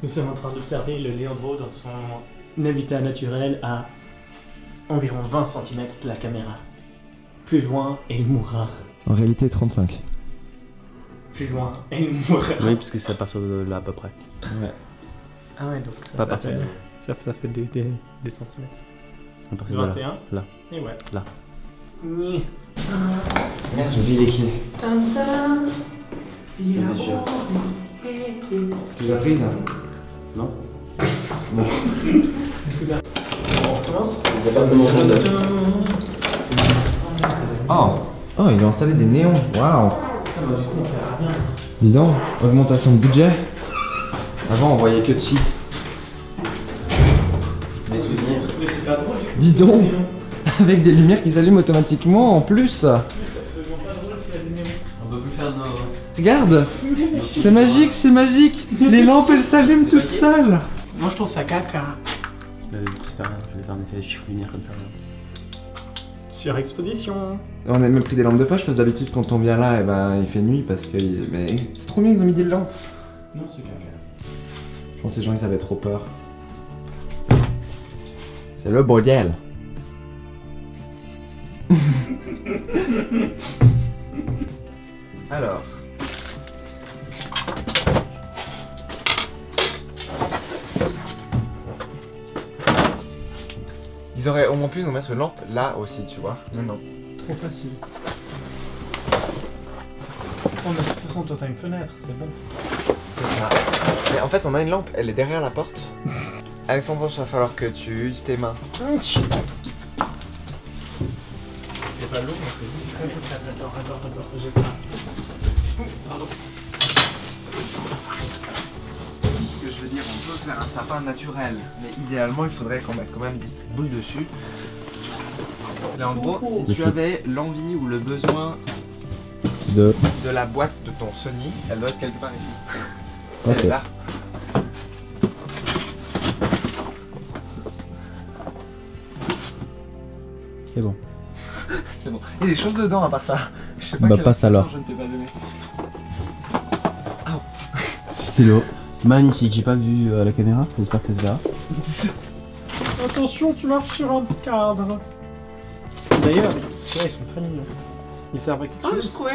Nous sommes en train d'observer le Léandro dans son habitat naturel à environ 20 cm de la caméra. Plus loin, et il mourra. En réalité, 35. Plus loin, et il mourra. Oui, parce que c'est à partir de là à peu près. Ouais. Ah ouais, donc Pas à partir de là. ça fait des centimètres. À partir de là. 21. Là. Et ouais. Là. Ni. Merde, j'ai oublié les clés. Vas-y, sûr. Tu les as prises? Non. Bon. On recommence. Oh, ils ont installé des néons. Waouh. Ah bah du coup on sert à rien. Dis donc, augmentation de budget. Avant, on voyait que de chi. Des souvenirs. Mais c'est pas drôle. Dis donc. Avec des lumières qui s'allument automatiquement en plus. C'est absolument pas drôle s'il y a des néons. On peut plus faire de nos... Regarde. C'est magique, c'est magique. Les lampes, elles s'allument toutes seules. Moi je trouve ça caca. Du coup, ça fait rien. Je vais faire un effet chiffre lumière comme ça. Là. Surexposition. On a même pris des lampes de poche parce que d'habitude quand on vient là, eh ben, il fait nuit parce que... Mais c'est trop bien, ils ont mis des lampes. Non, c'est caca. Je pense que ces gens ils avaient trop peur. C'est le bordel. Alors. Ils auraient au moins pu nous mettre une lampe là aussi, tu vois. Mais non. Trop facile. Oh mais de toute façon toi t'as une fenêtre, c'est bon. C'est ça. Mais en fait, on a une lampe, elle est derrière la porte. Alexandre, il va falloir que tu uses tes mains. C'est C'est pas lourd, mais c'est vite. Attends, j'ai pas. Pardon. Ce que je veux dire, on peut faire un sapin naturel, mais idéalement, il faudrait qu'on mette quand même des petites boules dessus. Là, en gros, si tu avais l'envie ou le besoin de la boîte de ton Sony, elle doit être quelque part ici. Elle est là. C'est bon. C'est bon. Il y a des choses dedans à part ça. Je sais pas Bah, quelle passe alors. je ne t'ai pas donné. Stylo. Magnifique, j'ai pas vu à la caméra, j'espère que ça se verra. Attention, tu marches sur un cadre. D'ailleurs, tu vois, ils sont très mignons. Ils servent à quelque chose. J'ai trouvé.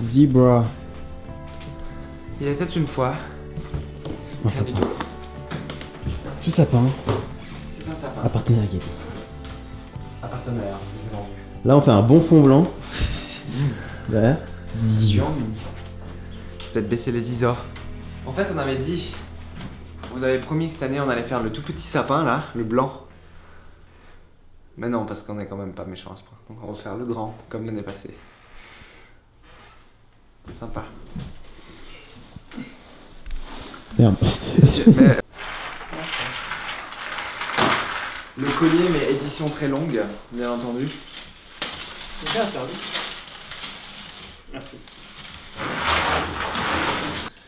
Zebra. Il y a peut-être une fois. Un Rien du sapin. tout. Tout sapin C'est un sapin. appartenait à Gaby. À partenaire. Là on fait un bon fond blanc. Derrière. Peut-être baisser les ISO. En fait, on avait dit. Vous avez promis que cette année on allait faire le tout petit sapin là, le blanc. Mais non, parce qu'on est quand même pas méchant à ce point. Donc on va faire le grand, comme l'année passée. C'est sympa. Merde. Mais... Le collier, mais édition très longue, bien entendu. C'est bien servi. Merci.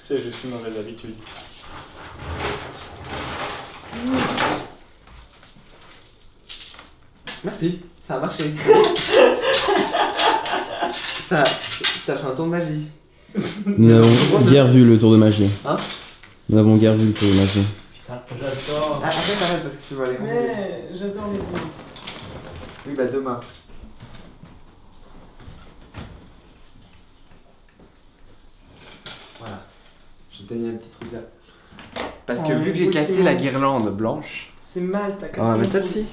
C'est juste une mauvaise habitude. Merci, ça a marché. Ça, t'as fait un tour de magie. Nous n'avons guère vu le tour de magie. Hein? Nous n'avons guère vu le tour de magie. Putain, j'adore. Ah, après t'arrêtes parce que tu vas aller rendre. Mais j'adore les autres. Oui, bah demain. Voilà. J'ai donné un petit truc là. Parce que Oh, vu que j'ai oui, cassé c'est la bon. guirlande blanche, C'est mal, t'as cassé. on va mettre le celle-ci.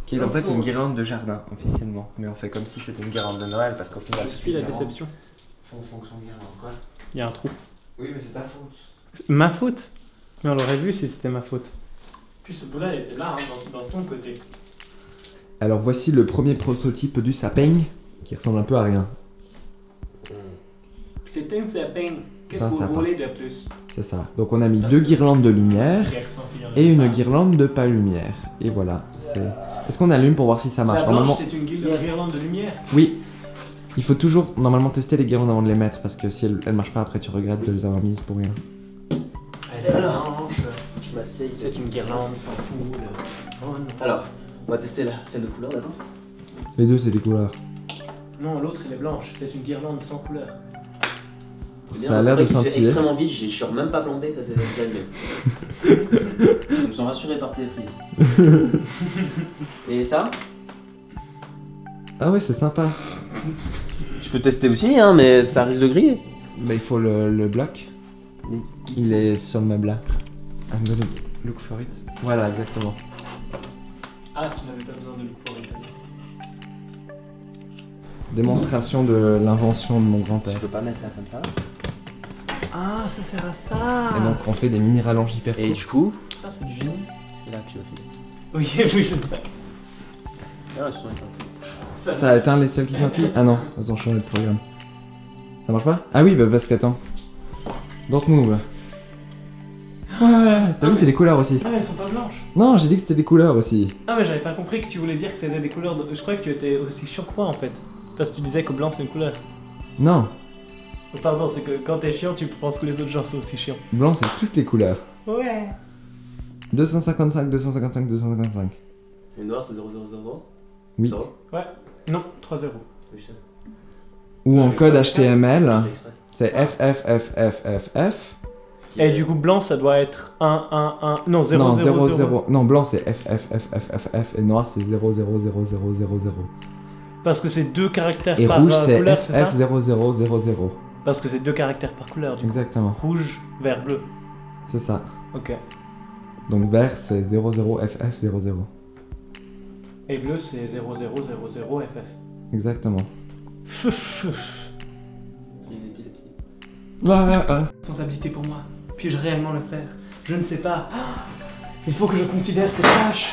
Qui est en Non, fait faut- une guirlande de jardin, officiellement. Mais on fait comme si c'était une guirlande de Noël, parce qu'au final... Je suis la guirlande déception. font fonction guirlande, quoi. Il y a un trou. Oui, mais c'est ta faute. Ma faute. Mais on l'aurait vu si c'était ma faute. Puis ce bout-là, il était là, hein, dans ton côté. Alors voici le premier prototype du sapin, qui ressemble un peu à rien. C'est un sapin. Qu'est-ce Un que vous sapin. voulez de plus? C'est ça. Donc on a mis deux guirlandes de lumière et une guirlande. guirlande de pas lumière. Et voilà. Est-ce qu'on allume pour voir si ça marche? La blanche, Normalement, c'est une guirlande de lumière. oui. Il faut toujours normalement tester les guirlandes avant de les mettre parce que si elles marchent pas après tu regrettes de les avoir mises pour rien. Elle est blanche. Je m'assieds. C'est une guirlande sans foule. Oh non. Alors, on va tester celle de couleur d'abord. Les deux, c'est des couleurs. Non, l'autre elle est blanche, c'est une guirlande sans couleur. C'est bien, Ça a l'air de c'est scintiller. extrêmement vite, je suis même pas planté, ça c'est bien. Je me sens rassuré par tes prises. Et ça? Ah ouais, c'est sympa. Je peux tester aussi, hein, mais ça risque de griller. Bah, il faut le bloc. Il est sur le meuble là. I'm gonna look for it. Voilà, exactement. Ah, tu n'avais pas besoin de look for it. Démonstration de l'invention de mon Tu grand-père. peux pas mettre là comme ça. Ah, ça sert à ça. Et donc on fait des mini rallonges hyper Et courts. du coup, Ah, c'est du génie. c'est là que tu vas filer. Oui, oui, c'est vrai. Ah, ce sont les temps. Ça a éteint les celles qui scintillent. Ah non, ils ont changé de programme. Ça marche pas? Ah oui, bah parce qu'attends. Don't move. Voilà, t'as vu, c'est des couleurs aussi. Ah, mais elles sont pas blanches. Non, j'ai dit que c'était des couleurs aussi. Ah, mais j'avais pas compris que tu voulais dire que c'était des couleurs. Je croyais que tu étais aussi chiant que moi en fait. Parce que tu disais que blanc c'est une couleur. Non, Oh, pardon, c'est que quand t'es chiant, tu penses que les autres gens sont aussi chiants. blanc c'est toutes les couleurs. Ouais. 255, 255, 255. Et noir, c'est 0000. Oui. Zéro. Non, 3-0. Oui, je sais. Ou en J'ai code fait exprès. HTML, J'ai fait exprès. c'est FFFFFF. Et du coup, blanc ça doit être 1, 1, 1. Non, 0, Non, 0, 0. 0. Non, blanc c'est FFFFFF et noir c'est 0, 0, 0, 0, 0, 0. Parce que c'est deux caractères Et par rouge c'est couleur, c'est ça? FF 0, 0, 0, 0. Parce que c'est deux caractères par couleur du coup. Exactement, Rouge, vert, bleu. c'est ça. Ok. Donc vert c'est 0, 0, FF 0, 0. Et bleu c'est 0, 0, 0, 0, FF. Exactement. L'épilepsie. Responsabilité pour moi. Puis-je réellement le faire? Je ne sais pas. Il faut que je considère ces tâches.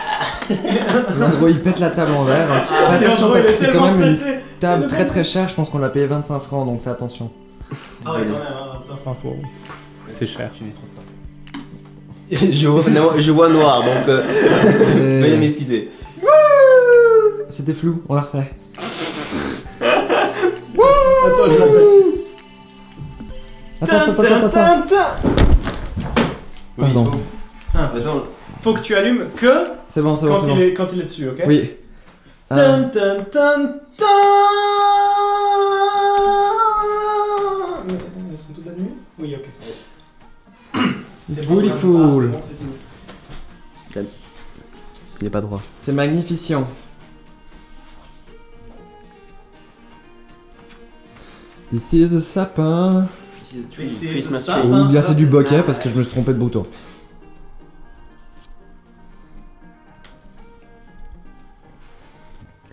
L'endroit il pète la table en verre. Fais attention parce que c'est quand même une table très très chère, je pense qu'on l'a payé 25 francs donc fais attention. Ah ouais, quand même, hein, 25 francs pour... C'est cher. Tu mets trop fort. Je vois noir, donc veuillez m'excuser. C'était flou, on la refait. Attends, je l'appelle. Attends. Pardon. Attends, Faut que tu allumes que C'est bon, quand il est dessus, ok? Oui. Tan, tan, tan, tan. Mais elles sont toutes allumées? Oui, ok. It's C'est bon, beautiful. ah, c'est bon, c'est fini. il est pas droit. C'est magnificent. This is a sapin. Ici, Mais c'est Christmas ça. tree. Ou bien c'est du bokeh parce que je me suis trompé de bouton.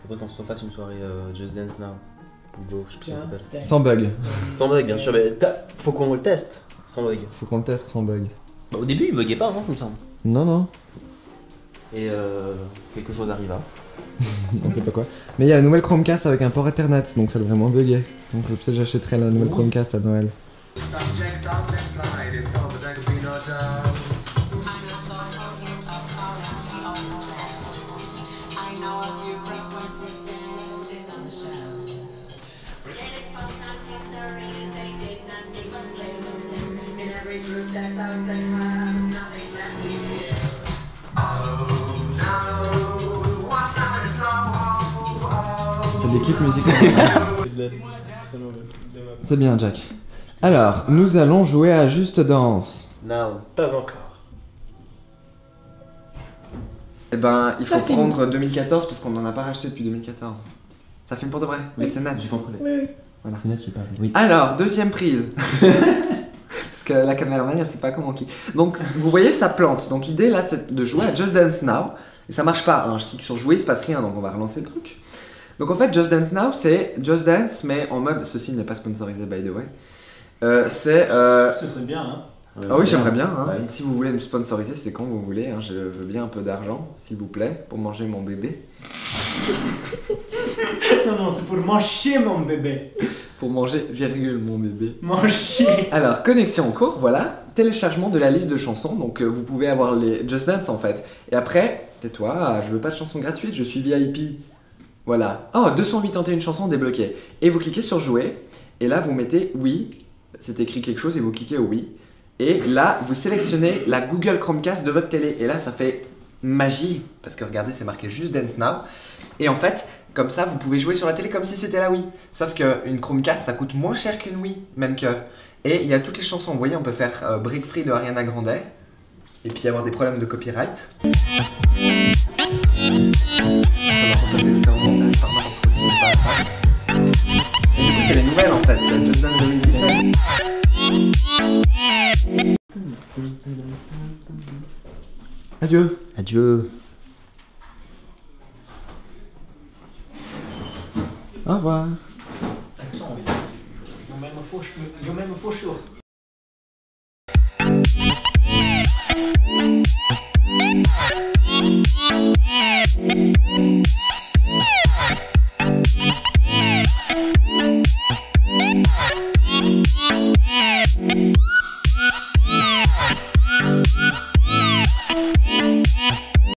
Faudrait qu'on se refasse une soirée Just Dance Now. Go, je sais plus comment ça s'appelle. Sans bug. Sans bug, bien sûr, mais faut qu'on le teste. Sans bug. Faut qu'on le teste sans bug. Bah, au début, il buguait pas, hein, comme ça. Non. Et quelque chose arriva. On sait pas quoi. Mais il y a la nouvelle Chromecast avec un port Ethernet, donc ça devrait moins bugger. Donc peut-être j'achèterai la nouvelle Chromecast à Noël. On fait des clips musicaux. C'est bien, Jack. Alors, nous allons jouer à Juste Danse. Now. Pas encore. Eh ben, il faut prendre 2014 parce qu'on n'en a pas racheté depuis 2014. Ça filme pour de vrai, mais c'est net. J'ai contrôlé. Voilà. C'est net, j'ai pas. Oui. Alors, deuxième prise. Parce que la caméraman, elle sait pas comment qui. Donc, vous voyez, ça plante. Donc, l'idée là, c'est de jouer à Just Dance Now. Et ça marche pas. Hein. Je clique sur jouer, il se passe rien. Donc, on va relancer le truc. Donc, en fait, Just Dance Now, c'est Just Dance, mais en mode. Ceci n'est pas sponsorisé, by the way. C'est. Ce serait bien, hein. Ah oui, j'aimerais bien. Hein. Ouais. Si vous voulez me sponsoriser, c'est quand vous voulez. Hein. Je veux bien un peu d'argent, s'il vous plaît, pour manger mon bébé. Non, c'est pour manger mon bébé. Pour manger, virgule, mon bébé. Manger. Alors, connexion en cours, voilà. Téléchargement de la liste de chansons. Donc, vous pouvez avoir les Just Dance en fait. Et après, tais-toi, je veux pas de chansons gratuites, je suis VIP. Voilà. Oh, 281 chansons débloquées. Et vous cliquez sur jouer. Et là, vous mettez oui. C'est écrit quelque chose et vous cliquez oui. Et là, vous sélectionnez la Google Chromecast de votre télé. Et là, ça fait magie, parce que regardez, c'est marqué juste Dance Now. Et en fait, comme ça, vous pouvez jouer sur la télé comme si c'était la Wii. Sauf qu'une Chromecast, ça coûte moins cher qu'une Wii, même que. Et il y a toutes les chansons, vous voyez, on peut faire Break Free de Ariana Grande, et puis avoir des problèmes de copyright. On va remplacer le cerveau mental par n'importe quoi, c'est pas ça. Et du coup, c'est les nouvelles en fait, c'est Just Dance 2017. Adieu. Adieu. Au revoir. Attends, il y a même un faux